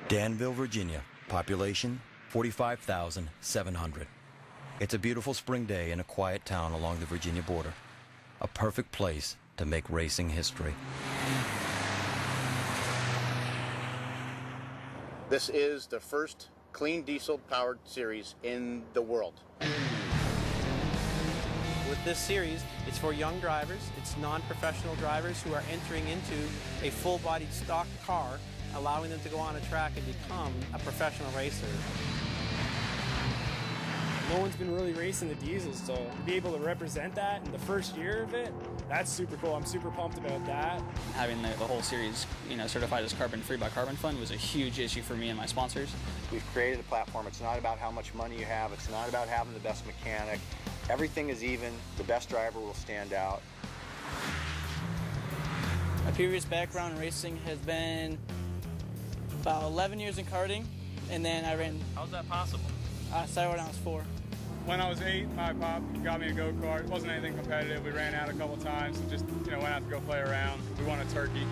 Danville, Virginia. Population 45,700. It's a beautiful spring day in a quiet town along the Virginia border. A perfect place to make racing history. This is the first clean diesel-powered series in the world. With this series, it's for young drivers, it's non-professional drivers who are entering into a full-bodied stock car, allowing them to go on a track and become a professional racer. No one's been really racing the diesels, so to be able to represent that in the first year of it, that's super cool. I'm super pumped about that. Having the whole series, certified as carbon-free by Carbon Fund was a huge issue for me and my sponsors. We've created a platform. It's not about how much money you have. It's not about having the best mechanic. Everything is even. The best driver will stand out. My previous background in racing has been about 11 years in karting, and then I ran... How's that possible? I started when I was 4. When I was 8, my pop got me a go-kart. It wasn't anything competitive. We ran out a couple times and just, went out to go play around. We won a turkey.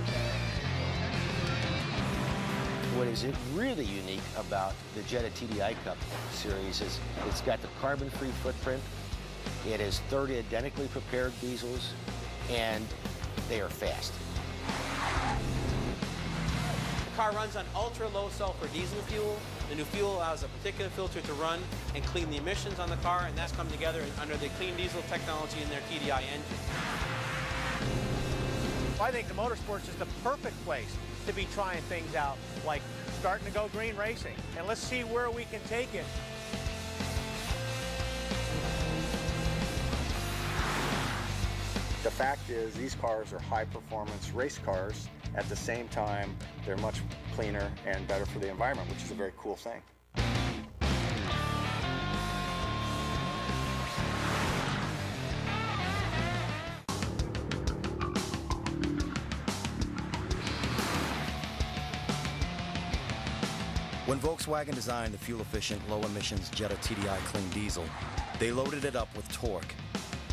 What is really unique about the Jetta TDI Cup series is it's got the carbon-free footprint. It has 30 identically prepared diesels, and they are fast. The car runs on ultra-low sulfur diesel fuel. The new fuel allows a particulate filter to run and clean the emissions on the car, and that's come together under the clean diesel technology in their TDI engine. I think the motorsports is the perfect place to be trying things out, like starting to go green racing. And let's see where we can take it. The fact is, these cars are high-performance race cars. At the same time, they're much cleaner and better for the environment, which is a very cool thing. When Volkswagen designed the fuel-efficient, low-emissions Jetta TDI Clean Diesel, they loaded it up with torque.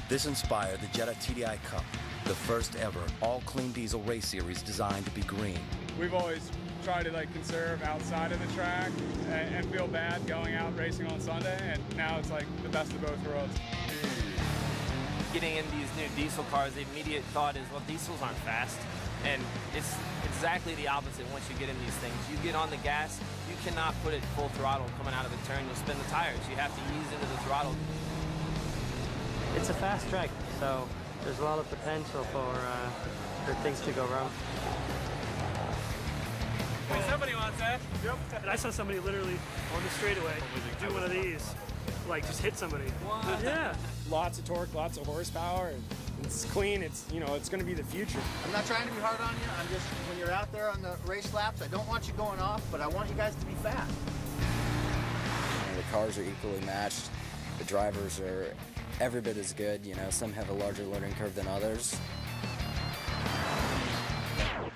This inspired the Jetta TDI Cup, the first ever all-clean diesel race series designed to be green. We've always tried to conserve outside of the track and feel bad going out racing on Sunday, and now it's like the best of both worlds. Getting in these new diesel cars, the immediate thought is, well, diesels aren't fast. And it's exactly the opposite once you get in these things. You get on the gas, you cannot put it full throttle coming out of a turn. You'll spin the tires. You have to ease into the throttle. It's a fast track, so there's a lot of potential for things to go wrong. Somebody wants that. Yep. And I saw somebody literally on the straightaway do one of these, just hit somebody. What? Yeah. Lots of torque, lots of horsepower, and it's clean. It's it's going to be the future. I'm not trying to be hard on you. I'm just, when you're out there on the race laps, I don't want you going off, but I want you guys to be fast. The cars are equally matched. The drivers are every bit as good. Some have a larger learning curve than others.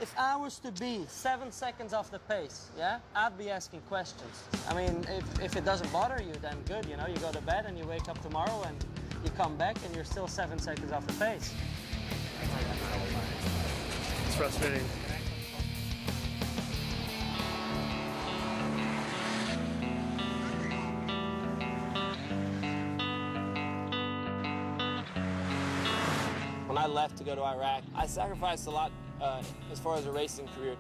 If I was to be 7 seconds off the pace, yeah, I'd be asking questions. I mean, if it doesn't bother you, then good, you go to bed and you wake up tomorrow and you come back and you're still 7 seconds off the pace. It's frustrating. When I left to go to Iraq, I sacrificed a lot as far as a racing career.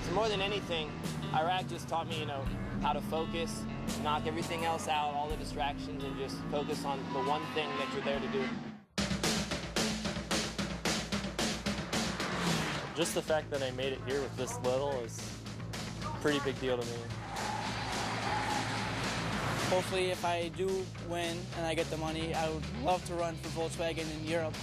So more than anything, Iraq just taught me, how to focus, knock everything else out, all the distractions, and just focus on the one thing that you're there to do. Just the fact that I made it here with this little is a pretty big deal to me. Hopefully, if I do win and I get the money, I would love to run for Volkswagen in Europe.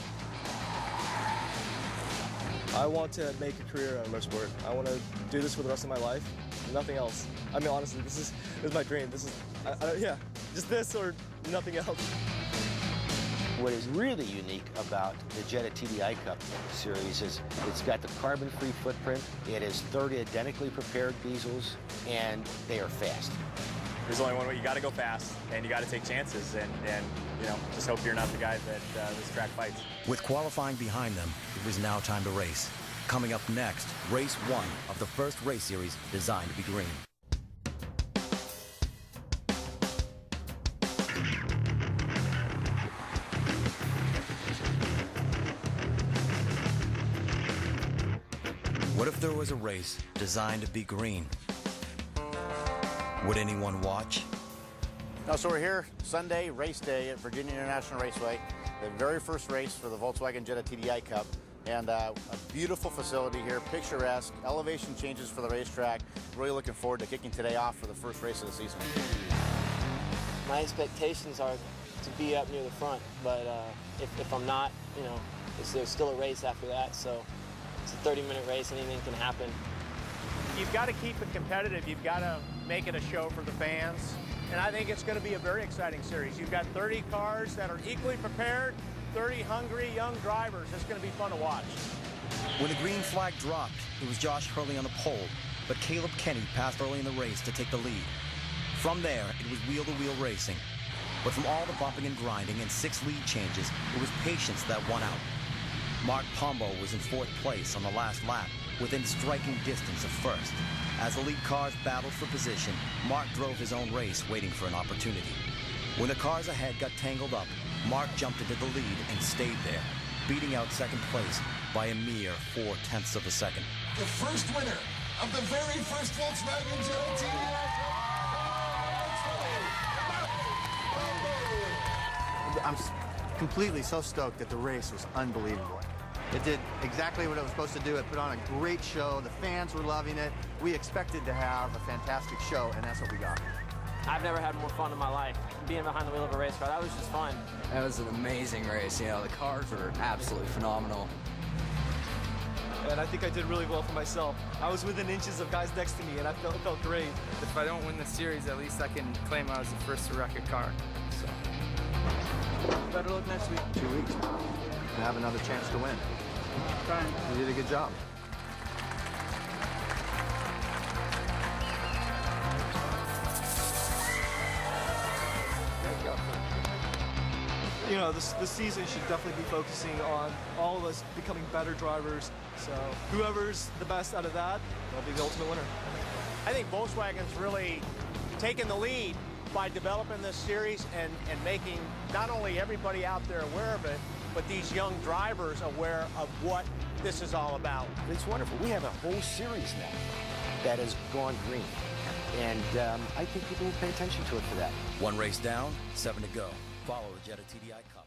I want to make a career out of motorsport. I want to do this for the rest of my life, nothing else. I mean, honestly, this is my dream. This is, yeah, just this or nothing else. What is really unique about the Jetta TDI Cup series is it's got the carbon-free footprint. It has 30 identically prepared diesels, and they are fast. There's only one way. You got to go fast, and you got to take chances, and just hope you're not the guy that this track fights. With qualifying behind them, it was now time to race. Coming up next, race 1 of the first race series designed to be green. What if there was a race designed to be green? Would anyone watch? No, so we're here Sunday, race day at Virginia International Raceway, the very first race for the Volkswagen Jetta TDI Cup. And a beautiful facility here, picturesque, elevation changes for the racetrack. Really looking forward to kicking today off for the first race of the season. My expectations are to be up near the front, but if I'm not, you know, there's still a race after that, so it's a 30-minute race, anything can happen. You've got to keep it competitive. You've got to make it a show for the fans. And I think it's going to be a very exciting series. You've got 30 cars that are equally prepared, 30 hungry young drivers. It's going to be fun to watch. When the green flag dropped, it was Josh Hurley on the pole, but Caleb Kenny passed early in the race to take the lead. From there, it was wheel-to-wheel racing. But from all the bumping and grinding and 6 lead changes, it was patience that won out. Mark Pombo was in 4th place on the last lap, within striking distance of first. As the lead cars battled for position, Mark drove his own race, waiting for an opportunity. When the cars ahead got tangled up, Mark jumped into the lead and stayed there, beating out 2nd place by a mere 0.4 of a second. The first winner of the very first Volkswagen Jetta TDI Cup. I'm completely so stoked that the race was unbelievable. It did exactly what it was supposed to do. It put on a great show. The fans were loving it. We expected to have a fantastic show, and that's what we got. I've never had more fun in my life. Being behind the wheel of a race car, that was just fun. That was an amazing race. You know, the cars were absolutely phenomenal. And I think I did really well for myself. I was within inches of guys next to me, and I felt great. If I don't win the series, at least I can claim I was the first to wreck a car. So. Better luck next week. 2 weeks. And have another chance to win. Trying. You did a good job. You know, this season should definitely be focusing on all of us becoming better drivers. So whoever's the best out of that, they'll be the ultimate winner. I think Volkswagen's really taken the lead by developing this series and making not only everybody out there aware of it, but these young drivers aware of what this is all about. It's wonderful. We have a whole series now that has gone green. And I think people will pay attention to it for that. 1 race down, 7 to go. Follow the Jetta TDI Cup.